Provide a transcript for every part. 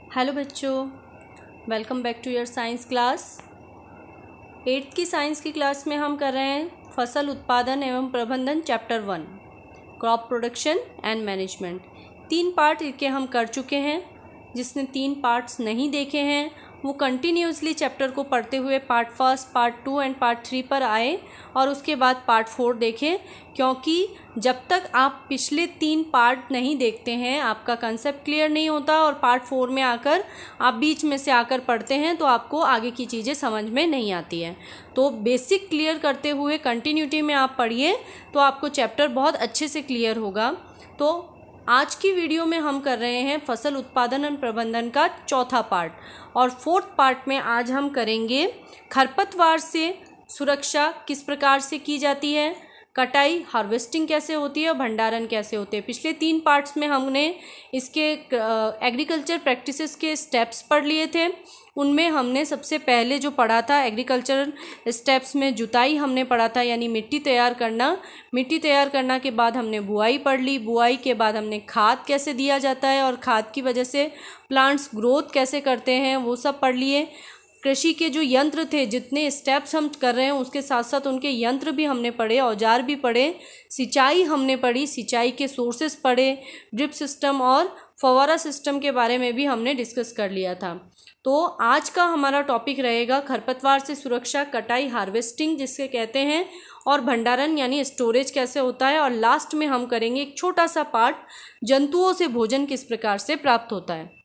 Hello बच्चों, welcome back to your science class. 8th की science की क्लास में हम कर रहे हैं फसल उत्पादन एवं प्रबंधन chapter 1 crop production and management. 3 part इसके हम कर चुके हैं। जिसने 3 पार्ट्स नहीं देखे हैं वो कंटिन्यूसली चैप्टर को पढ़ते हुए पार्ट 1, पार्ट 2 एंड पार्ट 3 पर आए और उसके बाद पार्ट 4 देखें, क्योंकि जब तक आप पिछले 3 पार्ट नहीं देखते हैं आपका कंसेप्ट क्लियर नहीं होता और पार्ट 4 में आकर आप बीच में से आकर पढ़ते हैं तो आपको आगे की चीज़ें समझ में नहीं आती है। तो बेसिक क्लियर करते हुए कंटिन्यूटी में आप पढ़िए तो आपको चैप्टर बहुत अच्छे से क्लियर होगा। तो आज की वीडियो में हम कर रहे हैं फसल उत्पादन एवं प्रबंधन का चौथा पार्ट और 4th पार्ट में आज हम करेंगे खरपतवार से सुरक्षा किस प्रकार से की जाती है, कटाई हार्वेस्टिंग कैसे होती है और भंडारण कैसे होते हैं। पिछले 3 पार्ट्स में हमने इसके एग्रीकल्चर प्रैक्टिसेस के स्टेप्स पढ़ लिए थे। उनमें हमने सबसे पहले जो पढ़ा था एग्रीकल्चर स्टेप्स में जुताई हमने पढ़ा था, यानी मिट्टी तैयार करना। मिट्टी तैयार करना के बाद हमने बुआई पढ़ ली। बुआई के बाद हमने खाद कैसे दिया जाता है और खाद की वजह से प्लांट्स ग्रोथ कैसे करते हैं वो सब पढ़ लिए। कृषि के जो यंत्र थे, जितने स्टेप्स हम कर रहे हैं उसके साथ साथ उनके यंत्र भी हमने पढ़े, औजार भी पढ़े। सिंचाई हमने पढ़ी, सिंचाई के सोर्सेस पढ़े, ड्रिप सिस्टम और फव्वारा सिस्टम के बारे में भी हमने डिस्कस कर लिया था। तो आज का हमारा टॉपिक रहेगा खरपतवार से सुरक्षा, कटाई हार्वेस्टिंग जिसके कहते हैं, और भंडारण यानी स्टोरेज कैसे होता है। और लास्ट में हम करेंगे एक छोटा सा पार्ट, जंतुओं से भोजन किस प्रकार से प्राप्त होता है।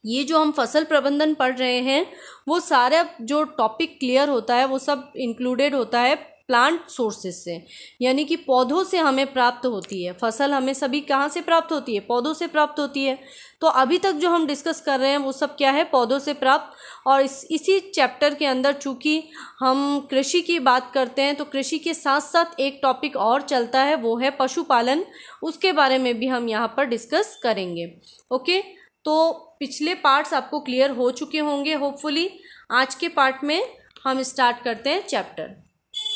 ये जो हम फसल प्रबंधन पढ़ रहे हैं वो सारा जो टॉपिक क्लियर होता है वो सब इंक्लूडेड होता है प्लांट सोर्सेस से, यानी कि पौधों से हमें प्राप्त होती है। फसल हमें सभी कहाँ से प्राप्त होती है? पौधों से प्राप्त होती है। तो अभी तक जो हम डिस्कस कर रहे हैं वो सब क्या है? पौधों से प्राप्त। और इसी चैप्टर के अंदर चूँकि हम कृषि की बात करते हैं तो कृषि के साथ साथ एक टॉपिक और चलता है, वो है पशुपालन। उसके बारे में भी हम यहाँ पर डिस्कस करेंगे। ओके, तो पिछले पार्ट्स आपको क्लियर हो चुके होंगे होपफुली। आज के पार्ट में हम स्टार्ट करते हैं चैप्टर।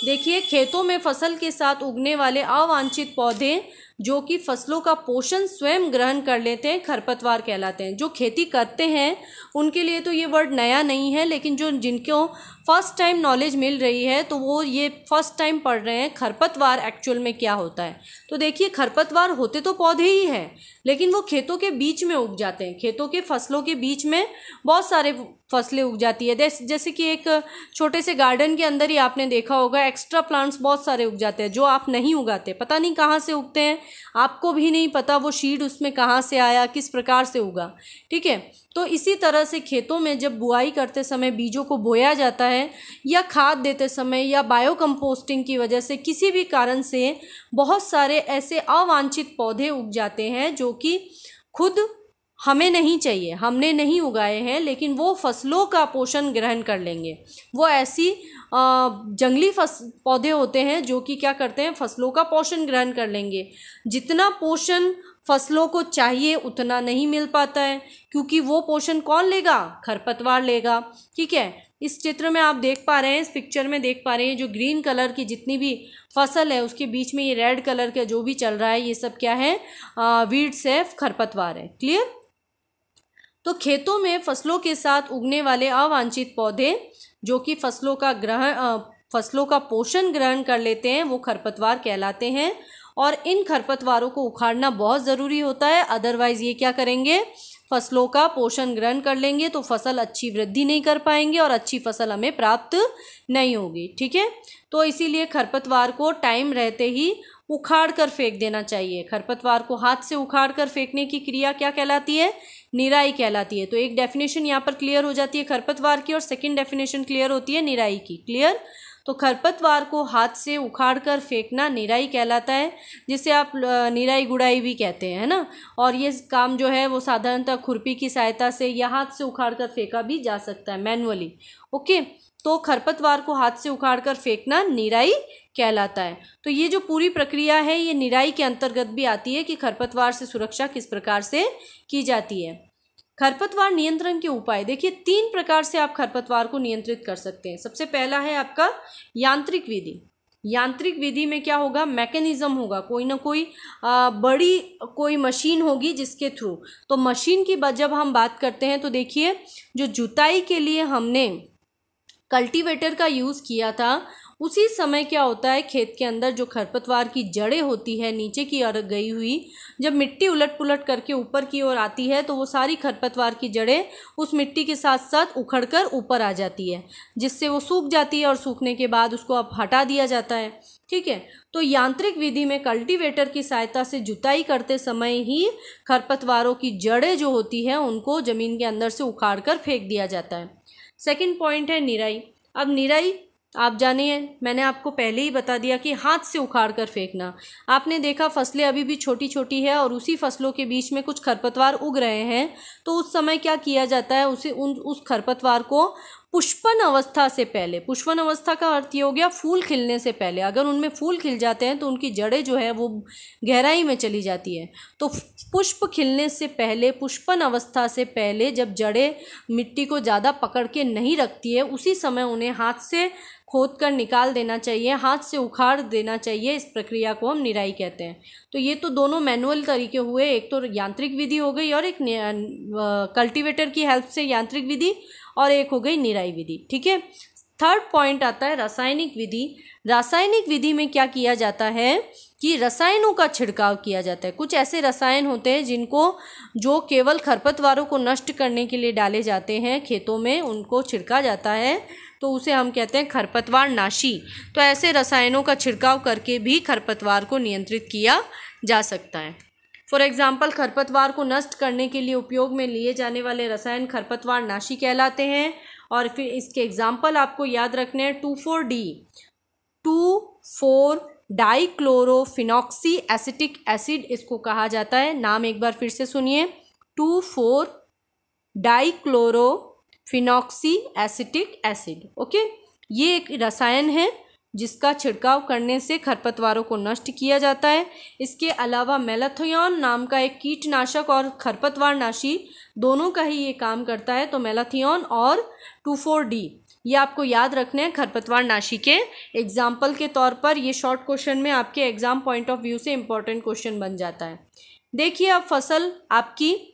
देखिए, खेतों में फसल के साथ उगने वाले अवांछित पौधे जो कि फसलों का पोषण स्वयं ग्रहण कर लेते हैं खरपतवार कहलाते हैं। जो खेती करते हैं उनके लिए तो ये वर्ड नया नहीं है, लेकिन जिनको फर्स्ट टाइम नॉलेज मिल रही है तो वो ये फर्स्ट टाइम पढ़ रहे हैं खरपतवार एक्चुअल में क्या होता है। तो देखिए, खरपतवार होते तो पौधे ही हैं, लेकिन वो खेतों के बीच में उग जाते हैं। खेतों के फसलों के बीच में बहुत सारे फसलें उग जाती है। जैसे कि एक छोटे से गार्डन के अंदर ही आपने देखा होगा एक्स्ट्रा प्लांट्स बहुत सारे उग जाते हैं जो आप नहीं उगाते, पता नहीं कहाँ से उगते हैं, आपको भी नहीं पता वो सीड उसमें कहाँ से आया, किस प्रकार से उगा। ठीक है, तो इसी तरह से खेतों में जब बुआई करते समय बीजों को बोया जाता है या खाद देते समय या बायो कंपोस्टिंग की वजह से किसी भी कारण से बहुत सारे ऐसे अवांछित पौधे उग जाते हैं जो कि खुद हमें नहीं चाहिए, हमने नहीं उगाए हैं, लेकिन वो फसलों का पोषण ग्रहण कर लेंगे। वो ऐसी जंगली पौधे होते हैं जो कि क्या करते हैं? फसलों का पोषण ग्रहण कर लेंगे। जितना पोषण फसलों को चाहिए उतना नहीं मिल पाता है, क्योंकि वो पोषण कौन लेगा? खरपतवार लेगा। ठीक है, इस चित्र में आप देख पा रहे हैं, इस पिक्चर में देख पा रहे हैं, जो ग्रीन कलर की जितनी भी फसल है उसके बीच में ये रेड कलर का जो भी चल रहा है ये सब क्या है? वीड्स है, खरपतवार है। क्लियर? तो खेतों में फसलों के साथ उगने वाले अवांछित पौधे जो कि फसलों का पोषण ग्रहण कर लेते हैं वो खरपतवार कहलाते हैं। और इन खरपतवारों को उखाड़ना बहुत ज़रूरी होता है, अदरवाइज ये क्या करेंगे? फसलों का पोषण ग्रहण कर लेंगे तो फसल अच्छी वृद्धि नहीं कर पाएंगे और अच्छी फसल हमें प्राप्त नहीं होगी। ठीक है, तो इसीलिए खरपतवार को टाइम रहते ही उखाड़ कर फेंक देना चाहिए। खरपतवार को हाथ से उखाड़ कर फेंकने की क्रिया क्या कहलाती है? निराई कहलाती है। तो एक डेफिनेशन यहाँ पर क्लियर हो जाती है खरपतवार की और सेकंड डेफिनेशन क्लियर होती है निराई की। क्लियर? तो खरपतवार को हाथ से उखाड़ कर फेंकना निराई कहलाता है, जिसे आप निराई गुड़ाई भी कहते हैं, है ना। और ये काम जो है वो साधारणतः खुरपी की सहायता से या हाथ से उखाड़ कर फेंका भी जा सकता है, मैनुअली। ओके, तो खरपतवार को हाथ से उखाड़ कर फेंकना निराई कहलाता है। तो ये जो पूरी प्रक्रिया है ये निराई के अंतर्गत भी आती है कि खरपतवार से सुरक्षा किस प्रकार से की जाती है। खरपतवार नियंत्रण के उपाय देखिए, 3 प्रकार से आप खरपतवार को नियंत्रित कर सकते हैं। सबसे पहला है आपका यांत्रिक विधि। यांत्रिक विधि में क्या होगा, मैकेनिज्म होगा, कोई ना कोई बड़ी कोई मशीन होगी जिसके थ्रू। तो मशीन की जब हम बात करते हैं तो देखिए, जो जुताई के लिए हमने कल्टीवेटर का यूज़ किया था, उसी समय क्या होता है, खेत के अंदर जो खरपतवार की जड़ें होती है नीचे की ओर गई हुई, जब मिट्टी उलट पुलट करके ऊपर की ओर आती है तो वो सारी खरपतवार की जड़ें उस मिट्टी के साथ साथ उखड़कर ऊपर आ जाती है, जिससे वो सूख जाती है और सूखने के बाद उसको अब हटा दिया जाता है। ठीक है, तो यांत्रिक विधि में कल्टीवेटर की सहायता से जुताई करते समय ही खरपतवारों की जड़ें जो होती हैं उनको ज़मीन के अंदर से उखाड़ कर फेंक दिया जाता है। सेकंड पॉइंट है निराई। अब निराई आप जानिए, मैंने आपको पहले ही बता दिया कि हाथ से उखाड़ कर फेंकना। आपने देखा फसलें अभी भी छोटी छोटी है और उसी फसलों के बीच में कुछ खरपतवार उग रहे हैं, तो उस समय क्या किया जाता है, उस खरपतवार को पुष्पन अवस्था से पहले, पुष्पन अवस्था का अर्थ ये हो गया फूल खिलने से पहले, अगर उनमें फूल खिल जाते हैं तो उनकी जड़ें जो है वो गहराई में चली जाती है। तो पुष्प खिलने से पहले, पुष्पन अवस्था से पहले, जब जड़ें मिट्टी को ज़्यादा पकड़ के नहीं रखती है, उसी समय उन्हें हाथ से खोद कर निकाल देना चाहिए, हाथ से उखाड़ देना चाहिए। इस प्रक्रिया को हम निराई कहते हैं। तो ये तो दोनों मैनुअल तरीके हुए, एक तो यांत्रिक विधि हो गई और एक कल्टीवेटर की हेल्प से यांत्रिक विधि, और एक हो गई निराई विधि। ठीक है, थर्ड पॉइंट आता है रासायनिक विधि। रासायनिक विधि में क्या किया जाता है कि रसायनों का छिड़काव किया जाता है। कुछ ऐसे रसायन होते हैं जो केवल खरपतवारों को नष्ट करने के लिए डाले जाते हैं खेतों में, उनको छिड़का जाता है, तो उसे हम कहते हैं खरपतवार नाशी। तो ऐसे रसायनों का छिड़काव करके भी खरपतवार को नियंत्रित किया जा सकता है। फॉर एग्जाम्पल, खरपतवार को नष्ट करने के लिए उपयोग में लिए जाने वाले रसायन खरपतवार नाशी कहलाते हैं। और फिर इसके एग्जाम्पल आपको याद रखने हैं, 2,4-D, 2,4-डाइक्लोरोफिनॉक्सी एसिटिक एसिड इसको कहा जाता है। नाम एक बार फिर से सुनिए, 2,4-डाइक्लोरोफिनॉक्सी एसिटिक एसिड। ओके, ये एक रसायन है जिसका छिड़काव करने से खरपतवारों को नष्ट किया जाता है। इसके अलावा मेलाथियोन नाम का एक कीटनाशक और खरपतवार नाशी दोनों का ही ये काम करता है। तो मेलाथियोन और 2,4-D ये आपको याद रखने हैं खरपतवार नाशी के एग्जाम्पल के तौर पर। ये शॉर्ट क्वेश्चन में आपके एग्जाम पॉइंट ऑफ व्यू से इंपॉर्टेंट क्वेश्चन बन जाता है। देखिए, अब फसल आपकी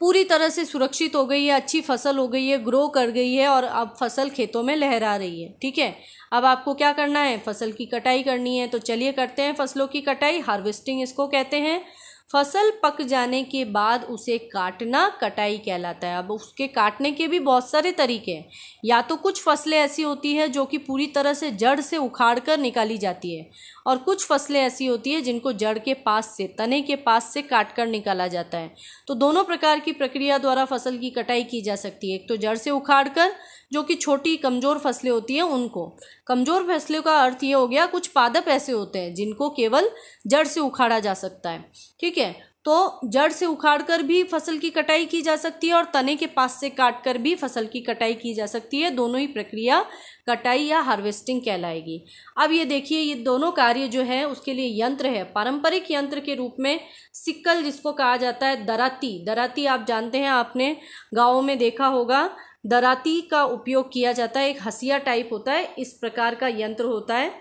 पूरी तरह से सुरक्षित हो गई है, अच्छी फसल हो गई है, ग्रो कर गई है और अब फसल खेतों में लहरा रही है। ठीक है, अब आपको क्या करना है, फसल की कटाई करनी है। तो चलिए करते हैं फसलों की कटाई, हार्वेस्टिंग इसको कहते हैं। फसल पक जाने के बाद उसे काटना कटाई कहलाता है। अब उसके काटने के भी बहुत सारे तरीके हैं। या तो कुछ फसलें ऐसी होती है जो कि पूरी तरह से जड़ से उखाड़ कर निकाली जाती है, और कुछ फसलें ऐसी होती है जिनको जड़ के पास से, तने के पास से काट कर निकाला जाता है। तो दोनों प्रकार की प्रक्रिया द्वारा फसल की कटाई की जा सकती है। एक तो जड़ से उखाड़ कर, जो कि छोटी कमज़ोर फसलें होती हैं उनको। कमज़ोर फसलों का अर्थ ये हो गया, कुछ पादप ऐसे होते हैं जिनको केवल जड़ से उखाड़ा जा सकता है। ठीक है, तो जड़ से उखाड़कर भी फसल की कटाई की जा सकती है और तने के पास से काटकर भी फसल की कटाई की जा सकती है। दोनों ही प्रक्रिया कटाई या हार्वेस्टिंग कहलाएगी। अब ये देखिए, ये दोनों कार्य जो है उसके लिए यंत्र है। पारंपरिक यंत्र के रूप में सिक्कल, जिसको कहा जाता है दराती, दराती आप जानते हैं, आपने गाँवों में देखा होगा, दराती का उपयोग किया जाता है। एक हसिया टाइप होता है, इस प्रकार का यंत्र होता है,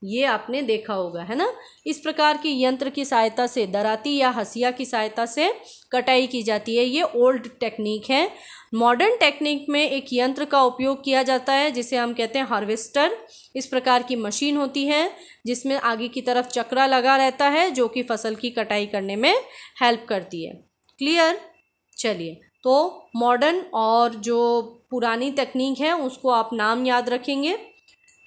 ये आपने देखा होगा, है ना। इस प्रकार की यंत्र की सहायता से, दराती या हसिया की सहायता से कटाई की जाती है। ये ओल्ड टेक्निक है। मॉडर्न टेक्निक में एक यंत्र का उपयोग किया जाता है जिसे हम कहते हैं हार्वेस्टर। इस प्रकार की मशीन होती है जिसमें आगे की तरफ चक्रा लगा रहता है जो कि फसल की कटाई करने में हेल्प करती है। क्लियर? चलिए, तो मॉडर्न और जो पुरानी तकनीक है उसको आप नाम याद रखेंगे।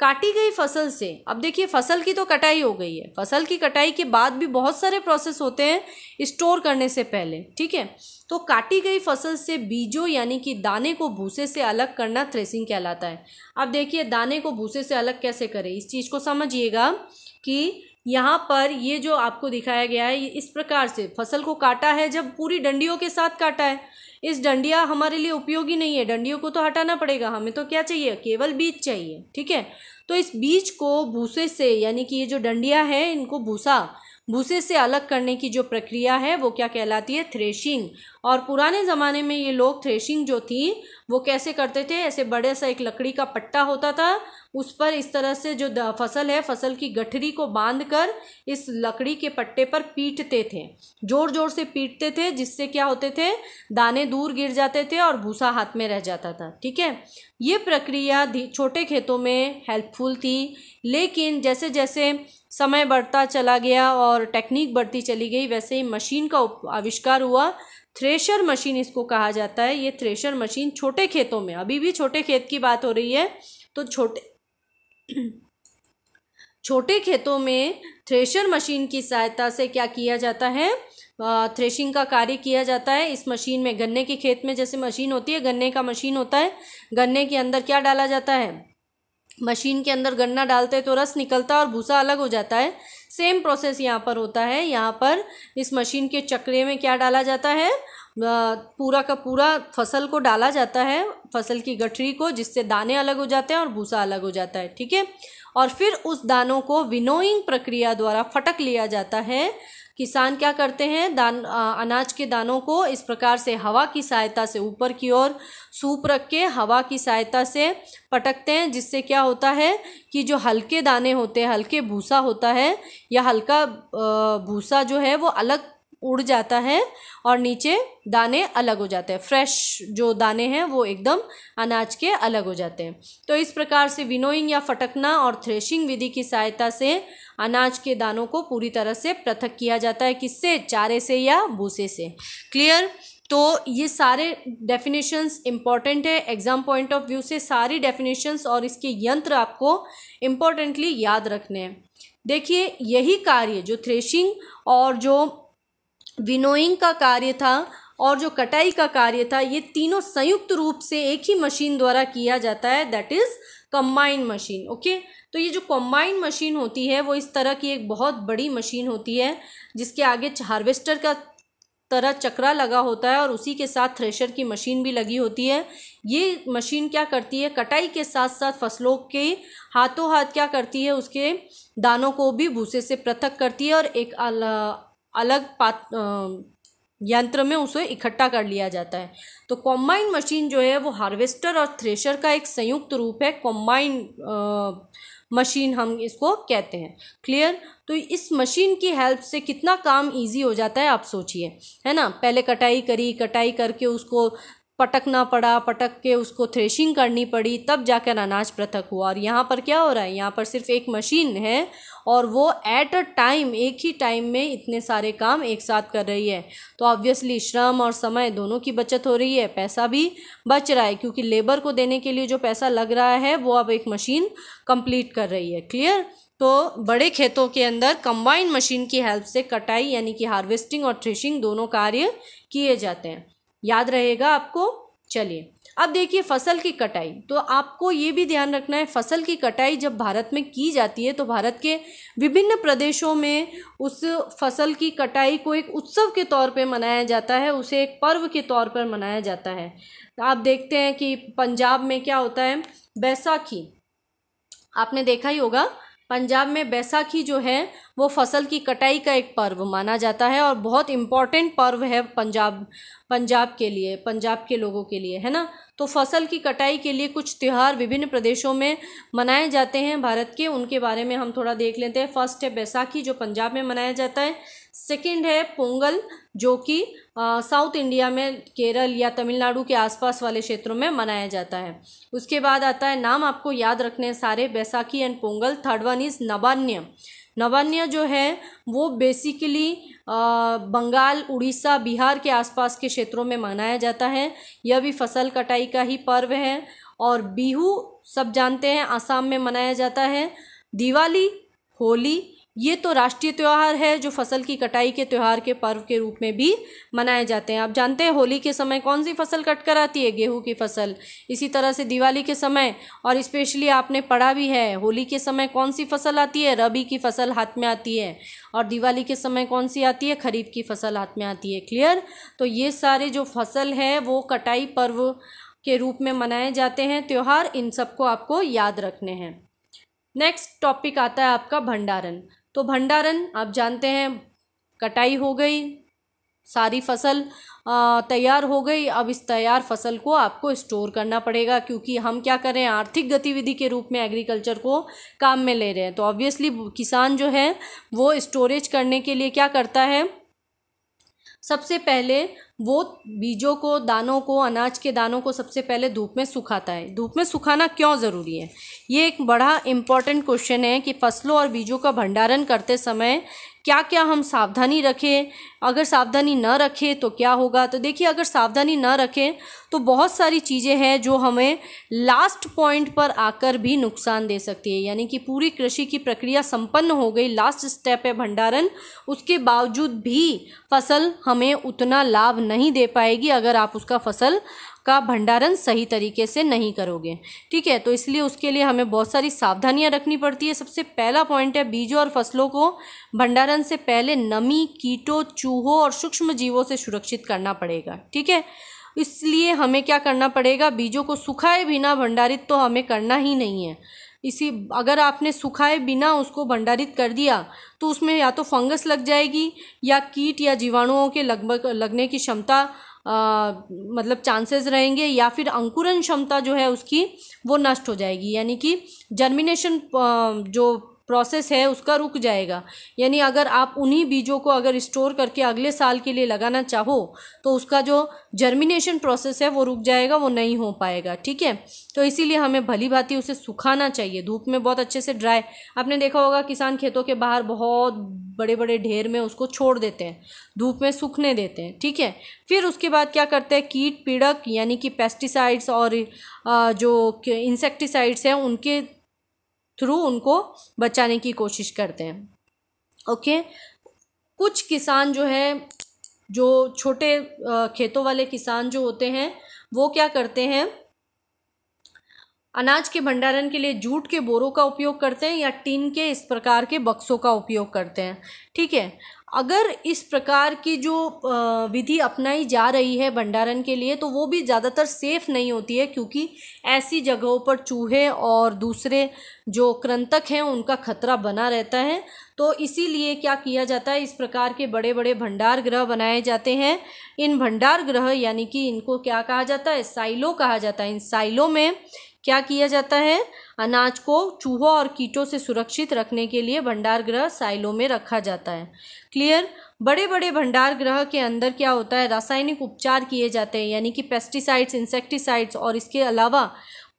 काटी गई फसल से, अब देखिए फसल की तो कटाई हो गई है, फसल की कटाई के बाद भी बहुत सारे प्रोसेस होते हैं स्टोर करने से पहले। ठीक है, तो काटी गई फसल से बीजों यानी कि दाने को भूसे से अलग करना थ्रेसिंग कहलाता है। अब देखिए, दाने को भूसे से अलग कैसे करें, इस चीज़ को समझिएगा कि यहाँ पर ये जो आपको दिखाया गया है, इस प्रकार से फसल को काटा है, जब पूरी डंडियों के साथ काटा है। इस डंडिया हमारे लिए उपयोगी नहीं है, डंडियों को तो हटाना पड़ेगा, हमें तो क्या चाहिए, केवल बीज चाहिए। ठीक है, तो इस बीज को भूसे से, यानी कि ये जो डंडिया है इनको भूसे से अलग करने की जो प्रक्रिया है वो क्या कहलाती है, थ्रेशिंग। और पुराने ज़माने में ये लोग थ्रेशिंग जो थी वो कैसे करते थे, ऐसे बड़े सा एक लकड़ी का पट्टा होता था, उस पर इस तरह से जो फसल है, फसल की गठरी को बांधकर इस लकड़ी के पट्टे पर पीटते थे, जोर जोर से पीटते थे, जिससे क्या होते थे, दाने दूर गिर जाते थे और भूसा हाथ में रह जाता था। ठीक है, ये प्रक्रिया छोटे खेतों में हेल्पफुल थी, लेकिन जैसे जैसे समय बढ़ता चला गया और टेक्निक बढ़ती चली गई, वैसे ही मशीन का आविष्कार हुआ। थ्रेशर मशीन इसको कहा जाता है। ये थ्रेशर मशीन छोटे खेतों में, अभी भी छोटे खेत की बात हो रही है, तो छोटे खेतों में थ्रेशर मशीन की सहायता से क्या किया जाता है, थ्रेशिंग का कार्य किया जाता है। इस मशीन में गन्ने के खेत में जैसे मशीन होती है, गन्ने का मशीन होता है, गन्ने के अंदर क्या डाला जाता है, मशीन के अंदर गन्ना डालते तो रस निकलता है और भूसा अलग हो जाता है। सेम प्रोसेस यहाँ पर होता है। यहाँ पर इस मशीन के चक्रे में क्या डाला जाता है, पूरा का पूरा फसल को डाला जाता है, फसल की गठरी को, जिससे दाने अलग हो जाते हैं और भूसा अलग हो जाता है। ठीक है, और फिर उस दानों को विनोइंग प्रक्रिया द्वारा फटक लिया जाता है। किसान क्या करते हैं, अनाज के दानों को इस प्रकार से हवा की सहायता से ऊपर की ओर सूप रख के हवा की सहायता से पटकते हैं, जिससे क्या होता है कि जो हल्के दाने होते हैं, हल्के भूसा होता है या हल्का भूसा जो है वो अलग उड़ जाता है और नीचे दाने अलग हो जाते हैं। फ्रेश जो दाने हैं वो एकदम अनाज के अलग हो जाते हैं। तो इस प्रकार से विनोइंग या फटकना और थ्रेशिंग विधि की सहायता से अनाज के दानों को पूरी तरह से पृथक किया जाता है। किससे, चारे से या भूसे से। क्लियर। तो ये सारे डेफिनेशंस इंपॉर्टेंट है, एग्जाम पॉइंट ऑफ व्यू से सारी डेफिनेशंस और इसके यंत्र आपको इम्पोर्टेंटली याद रखने हैं। देखिए, यही कार्य जो थ्रेशिंग और जो विनोइंग का कार्य था और जो कटाई का कार्य था, ये तीनों संयुक्त रूप से एक ही मशीन द्वारा किया जाता है, that is combined machine. Okay, तो ये जो कंबाइंड मशीन होती है वो इस तरह की एक बहुत बड़ी मशीन होती है, जिसके आगे हार्वेस्टर का तरह चक्रा लगा होता है और उसी के साथ थ्रेशर की मशीन भी लगी होती है। ये मशीन क्या करती है, कटाई के साथ साथ फसलों के हाथों हाथ क्या करती है, उसके दानों को भी भूसे से पृथक करती है और एक अलग यंत्र में उसे इकट्ठा कर लिया जाता है। तो कॉम्बाइन मशीन जो है वो हार्वेस्टर और थ्रेशर का एक संयुक्त रूप है, कॉम्बाइन मशीन हम इसको कहते हैं। क्लियर। तो इस मशीन की हेल्प से कितना काम इजी हो जाता है आप सोचिए, है ना। पहले कटाई करी, कटाई करके उसको पटकना पड़ा, पटक के उसको थ्रेशिंग करनी पड़ी, तब जाकर अनाज पृथक हुआ। और यहाँ पर क्या हो रहा है, यहाँ पर सिर्फ एक मशीन है और वो एट अ टाइम, एक ही टाइम में इतने सारे काम एक साथ कर रही है। तो ऑब्वियसली श्रम और समय दोनों की बचत हो रही है, पैसा भी बच रहा है, क्योंकि लेबर को देने के लिए जो पैसा लग रहा है वो अब एक मशीन कंप्लीट कर रही है। क्लियर। तो बड़े खेतों के अंदर कंबाइन मशीन की हेल्प से कटाई यानी कि हार्वेस्टिंग और थ्रेशिंग दोनों कार्य किए जाते हैं। याद रहेगा आपको। चलिए, अब देखिए फसल की कटाई। तो आपको ये भी ध्यान रखना है, फसल की कटाई जब भारत में की जाती है तो भारत के विभिन्न प्रदेशों में उस फसल की कटाई को एक उत्सव के तौर पे मनाया जाता है, उसे एक पर्व के तौर पर मनाया जाता है। आप देखते हैं कि पंजाब में क्या होता है, बैसाखी, आपने देखा ही होगा। पंजाब में बैसाखी जो है वो फसल की कटाई का एक पर्व माना जाता है और बहुत इम्पॉर्टेंट पर्व है पंजाब के लिए, पंजाब के लोगों के लिए, है ना। तो फसल की कटाई के लिए कुछ त्यौहार विभिन्न प्रदेशों में मनाए जाते हैं भारत के, उनके बारे में हम थोड़ा देख लेते हैं। फर्स्ट है बैसाखी जो पंजाब में मनाया जाता है। सेकंड है पोंगल जो कि साउथ इंडिया में केरल या तमिलनाडु के आसपास वाले क्षेत्रों में मनाया जाता है। उसके बाद आता है, नाम आपको याद रखने हैं सारे, Baisakhi and Pongal. Third one is Navanna. Navanna जो है वो बेसिकली बंगाल, उड़ीसा, बिहार के आसपास के क्षेत्रों में मनाया जाता है। यह भी फसल कटाई का ही पर्व है। और बिहू सब जानते हैं, आसाम में मनाया जाता है। दिवाली, होली, ये तो राष्ट्रीय त्यौहार है जो फसल की कटाई के त्यौहार के पर्व के रूप में भी मनाए जाते हैं। आप जानते हैं होली के समय कौन सी फसल कट कर आती है, गेहूं की फसल। इसी तरह से दिवाली के समय, और स्पेशली आपने पढ़ा भी है, होली के समय कौन सी फसल आती है, रबी की फसल हाथ में आती है। और दिवाली के समय कौन सी आती है, खरीफ की फसल हाथ में आती है। क्लियर। तो ये सारे जो फसल है वो कटाई पर्व के रूप में मनाए जाते हैं त्यौहार, इन सबको आपको याद रखने हैं। नेक्स्ट टॉपिक आता है आपका भंडारण। तो भंडारण आप जानते हैं, कटाई हो गई सारी फसल तैयार हो गई। अब इस तैयार फसल को आपको स्टोर करना पड़ेगा, क्योंकि हम क्या कर रहे हैं, आर्थिक गतिविधि के रूप में एग्रीकल्चर को काम में ले रहे हैं। तो ऑब्वियसली किसान जो है वो स्टोरेज करने के लिए क्या करता है, सबसे पहले वो बीजों को, दानों को, अनाज के दानों को सबसे पहले धूप में सुखाता है। धूप में सुखाना क्यों ज़रूरी है, ये एक बड़ा इम्पॉर्टेंट क्वेश्चन है कि फसलों और बीजों का भंडारण करते समय क्या क्या हम सावधानी रखें, अगर सावधानी न रखें तो क्या होगा। तो देखिए, अगर सावधानी न रखें तो बहुत सारी चीज़ें हैं जो हमें लास्ट पॉइंट पर आकर भी नुकसान दे सकती है। यानी कि पूरी कृषि की प्रक्रिया संपन्न हो गई, लास्ट स्टेप है भंडारण, उसके बावजूद भी फसल हमें उतना लाभ नहीं दे पाएगी अगर आप उसका फसल का भंडारण सही तरीके से नहीं करोगे। ठीक है, तो इसलिए उसके लिए हमें बहुत सारी सावधानियां रखनी पड़ती है। सबसे पहला पॉइंट है, बीजों और फसलों को भंडारण से पहले नमी, कीटों, चूहों और सूक्ष्म जीवों से सुरक्षित करना पड़ेगा। ठीक है, इसलिए हमें क्या करना पड़ेगा, बीजों को सुखाए बिना भंडारित तो हमें करना ही नहीं है। अगर आपने सुखाए बिना उसको भंडारित कर दिया तो उसमें या तो फंगस लग जाएगी या कीट या जीवाणुओं के लगने की क्षमता मतलब चांसेस रहेंगे, या फिर अंकुरण क्षमता जो है उसकी वो नष्ट हो जाएगी। यानी कि जर्मिनेशन जो प्रोसेस है उसका रुक जाएगा। यानी अगर आप उन्हीं बीजों को अगर स्टोर करके अगले साल के लिए लगाना चाहो तो उसका जो जर्मिनेशन प्रोसेस है वो रुक जाएगा, वो नहीं हो पाएगा। ठीक है, तो इसीलिए हमें भली भांति उसे सुखाना चाहिए धूप में, बहुत अच्छे से ड्राई। आपने देखा होगा किसान खेतों के बाहर बहुत बड़े बड़े ढेर में उसको छोड़ देते हैं, धूप में सूखने देते हैं। ठीक है, फिर उसके बाद क्या करते हैं, कीट पीड़क यानी कि पेस्टिसाइड्स और जो इंसेक्टिसाइड्स हैं उनके थ्रू उनको बचाने की कोशिश करते हैं। ओके, कुछ किसान जो है, जो छोटे खेतों वाले किसान जो होते हैं वो क्या करते हैं, अनाज के भंडारण के लिए जूट के बोरों का उपयोग करते हैं या टीन के इस प्रकार के बक्सों का उपयोग करते हैं। ठीक है, अगर इस प्रकार की जो विधि अपनाई जा रही है भंडारण के लिए तो वो भी ज़्यादातर सेफ़ नहीं होती है, क्योंकि ऐसी जगहों पर चूहे और दूसरे जो कृंतक हैं उनका खतरा बना रहता है। तो इसीलिए क्या किया जाता है, इस प्रकार के बड़े बड़े भंडार गृह बनाए जाते हैं। इन भंडार गृह यानी कि इनको क्या कहा जाता है, साइलो कहा जाता है। इन साइलो में क्या किया जाता है, अनाज को चूहों और कीटों से सुरक्षित रखने के लिए भंडार गृह साइलो में रखा जाता है। क्लियर। बड़े बड़े भंडार गृह के अंदर क्या होता है, रासायनिक उपचार किए जाते हैं, यानी कि पेस्टिसाइड्स, इंसेक्टिसाइड्स और इसके अलावा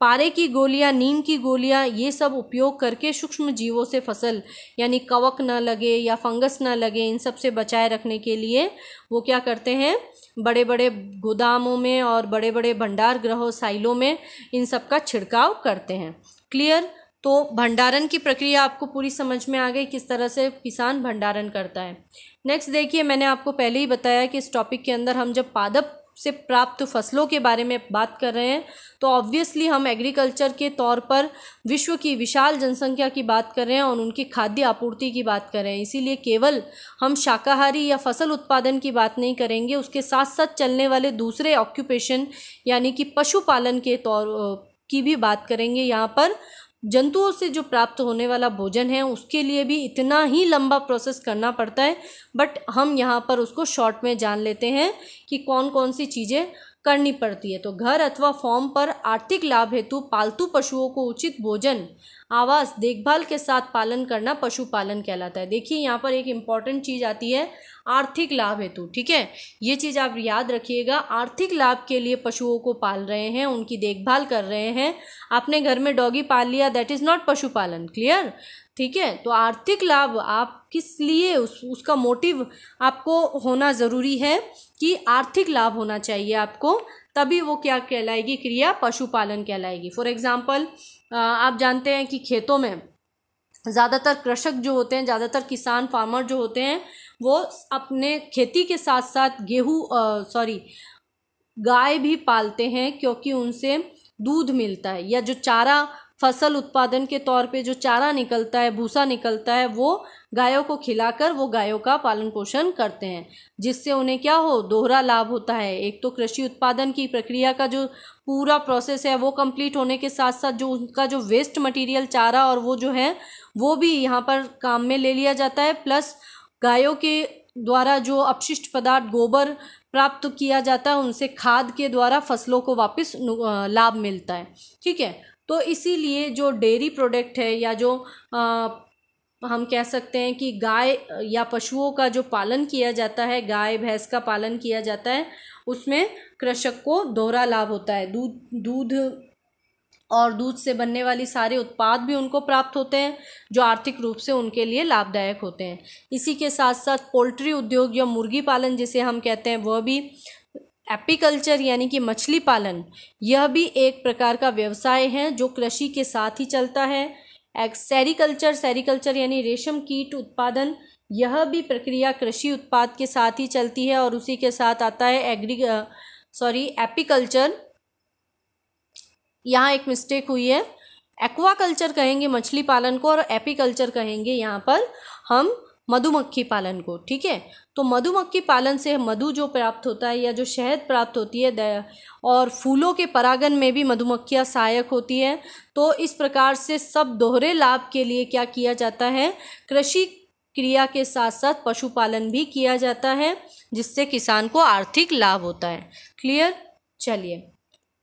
पारे की गोलियां, नीम की गोलियां, ये सब उपयोग करके सूक्ष्म जीवों से फसल यानी कवक न लगे या फंगस न लगे, इन सब से बचाए रखने के लिए वो क्या करते हैं, बड़े बड़े गोदामों में और बड़े बड़े भंडार गृहों, साइलों में इन सब का छिड़काव करते हैं। क्लियर। तो भंडारण की प्रक्रिया आपको पूरी समझ में आ गई, किस तरह से किसान भंडारण करता है। नेक्स्ट देखिए, मैंने आपको पहले ही बताया कि इस टॉपिक के अंदर हम जब पादप से प्राप्त फसलों के बारे में बात कर रहे हैं तो ऑब्वियसली हम एग्रीकल्चर के तौर पर विश्व की विशाल जनसंख्या की बात कर रहे हैं और उनकी खाद्य आपूर्ति की बात कर रहे हैं। इसीलिए केवल हम शाकाहारी या फसल उत्पादन की बात नहीं करेंगे, उसके साथ साथ चलने वाले दूसरे ऑक्यूपेशन यानी कि पशुपालन के तौर की भी बात करेंगे। यहाँ पर जंतुओं से जो प्राप्त होने वाला भोजन है उसके लिए भी इतना ही लंबा प्रोसेस करना पड़ता है, बट हम यहाँ पर उसको शॉर्ट में जान लेते हैं कि कौन कौन सी चीज़ें करनी पड़ती है। तो घर अथवा फॉर्म पर आर्थिक लाभ हेतु पालतू पशुओं को उचित भोजन, आवास, देखभाल के साथ पालन करना पशुपालन कहलाता है। देखिए यहाँ पर एक इम्पॉर्टेंट चीज़ आती है, आर्थिक लाभ हेतु। ठीक है, ये चीज़ आप याद रखिएगा, आर्थिक लाभ के लिए पशुओं को पाल रहे हैं, उनकी देखभाल कर रहे हैं। आपने घर में डॉगी पाल लिया, दैट इज़ नॉट पशुपालन। क्लियर। ठीक है, तो आर्थिक लाभ आप किस लिए, उसका मोटिव आपको होना ज़रूरी है कि आर्थिक लाभ होना चाहिए आपको, तभी वो क्या कहलाएगी, क्रिया पशुपालन कहलाएगी। फॉर एग्जाम्पल आप जानते हैं कि खेतों में ज़्यादातर कृषक जो होते हैं, ज़्यादातर किसान फार्मर जो होते हैं, वो अपने खेती के साथ साथ गाय भी पालते हैं, क्योंकि उनसे दूध मिलता है, या जो चारा फसल उत्पादन के तौर पे जो चारा निकलता है, भूसा निकलता है, वो गायों को खिलाकर वो गायों का पालन पोषण करते हैं, जिससे उन्हें क्या हो, दोहरा लाभ होता है। एक तो कृषि उत्पादन की प्रक्रिया का जो पूरा प्रोसेस है वो कंप्लीट होने के साथ साथ जो उनका जो वेस्ट मटेरियल चारा और वो जो है वो भी यहाँ पर काम में ले लिया जाता है, प्लस गायों के द्वारा जो अपशिष्ट पदार्थ, गोबर प्राप्त किया जाता है, उनसे खाद के द्वारा फसलों को वापस लाभ मिलता है। ठीक है, तो इसीलिए जो डेयरी प्रोडक्ट है या जो हम कह सकते हैं कि गाय या पशुओं का जो पालन किया जाता है, गाय भैंस का पालन किया जाता है, उसमें कृषक को दोहरा लाभ होता है। दूध और दूध से बनने वाली सारे उत्पाद भी उनको प्राप्त होते हैं जो आर्थिक रूप से उनके लिए लाभदायक होते हैं। इसी के साथ साथ पोल्ट्री उद्योग या मुर्गी पालन जिसे हम कहते हैं, वह भी एपीकल्चर यानी कि मछली पालन, यह भी एक प्रकार का व्यवसाय है जो कृषि के साथ ही चलता है। सेरीकल्चर यानी रेशम कीट उत्पादन, यह भी प्रक्रिया कृषि उत्पाद के साथ ही चलती है और उसी के साथ आता है एपीकल्चर। यहाँ एक मिस्टेक हुई है, एक्वाकल्चर कहेंगे मछली पालन को और एपीकल्चर कहेंगे यहाँ पर हम मधुमक्खी पालन को। ठीक है, तो मधुमक्खी पालन से मधु जो प्राप्त होता है या जो शहद प्राप्त होती है, और फूलों के परागण में भी मधुमक्खियाँ सहायक होती है। तो इस प्रकार से सब दोहरे लाभ के लिए क्या किया जाता है, कृषि क्रिया के साथ साथ पशुपालन भी किया जाता है, जिससे किसान को आर्थिक लाभ होता है। क्लियर? चलिए,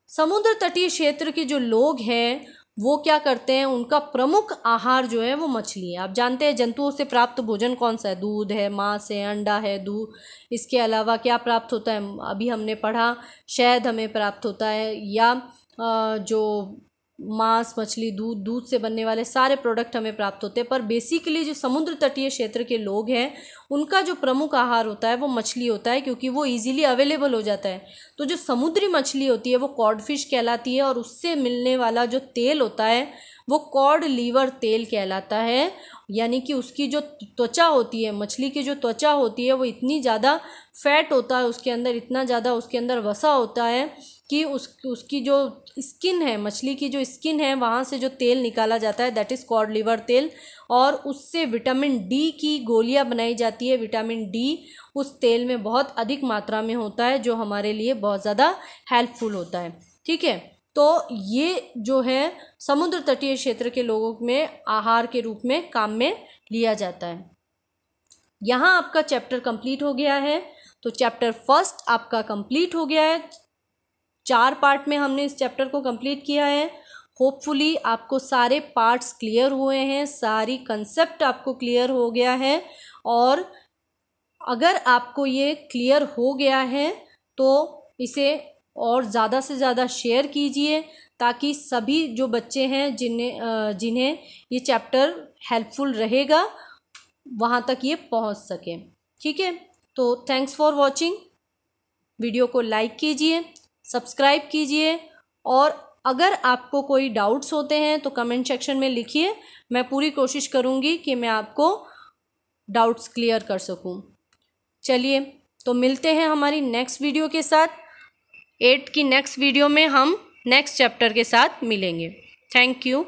समुद्र तटीय क्षेत्र के जो लोग हैं वो क्या करते हैं, उनका प्रमुख आहार जो है वो मछली है। आप जानते हैं जंतुओं से प्राप्त भोजन कौन सा है, दूध है, मांस है, अंडा है, दूध। इसके अलावा क्या प्राप्त होता है, अभी हमने पढ़ा शहद हमें प्राप्त होता है, या जो मांस, मछली, दूध से बनने वाले सारे प्रोडक्ट हमें प्राप्त होते हैं। पर बेसिकली जो समुद्र तटीय क्षेत्र के लोग हैं उनका जो प्रमुख आहार होता है वो मछली होता है, क्योंकि वो इजीली अवेलेबल हो जाता है। तो जो समुद्री मछली होती है वो कॉड फिश कहलाती है और उससे मिलने वाला जो तेल होता है वो कॉड लीवर तेल कहलाता है। यानी कि उसकी जो त्वचा होती है, मछली की जो त्वचा होती है वो इतनी ज़्यादा फैट होता है उसके अंदर, इतना ज़्यादा उसके अंदर वसा होता है कि उसकी जो स्किन है, मछली की जो स्किन है, वहाँ से जो तेल निकाला जाता है दैट इज़ कॉड लीवर तेल, और उससे विटामिन डी की गोलियाँ बनाई जाती है। विटामिन डी उस तेल में बहुत अधिक मात्रा में होता है जो हमारे लिए बहुत ज़्यादा हेल्पफुल होता है। ठीक है, तो ये जो है समुद्र तटीय क्षेत्र के लोगों में आहार के रूप में काम में लिया जाता है। यहाँ आपका चैप्टर कंप्लीट हो गया है। तो चैप्टर फर्स्ट आपका कंप्लीट हो गया है। 4 पार्ट में हमने इस चैप्टर को कंप्लीट किया है। होपफुली आपको सारे पार्ट्स क्लियर हुए हैं, सारी कंसेप्ट आपको क्लियर हो गया है। और अगर आपको ये क्लियर हो गया है तो इसे और ज़्यादा से ज़्यादा शेयर कीजिए ताकि सभी जो बच्चे हैं जिन्हें ये चैप्टर हेल्पफुल रहेगा वहाँ तक ये पहुँच सके। ठीक है, तो थैंक्स फॉर वॉचिंग। वीडियो को लाइक कीजिए, सब्सक्राइब कीजिए, और अगर आपको कोई डाउट्स होते हैं तो कमेंट सेक्शन में लिखिए। मैं पूरी कोशिश करूँगी कि मैं आपको डाउट्स क्लियर कर सकूँ। चलिए, तो मिलते हैं हमारी नेक्स्ट वीडियो के साथ। 8 की नेक्स्ट वीडियो में हम नेक्स्ट चैप्टर के साथ मिलेंगे। Thank you.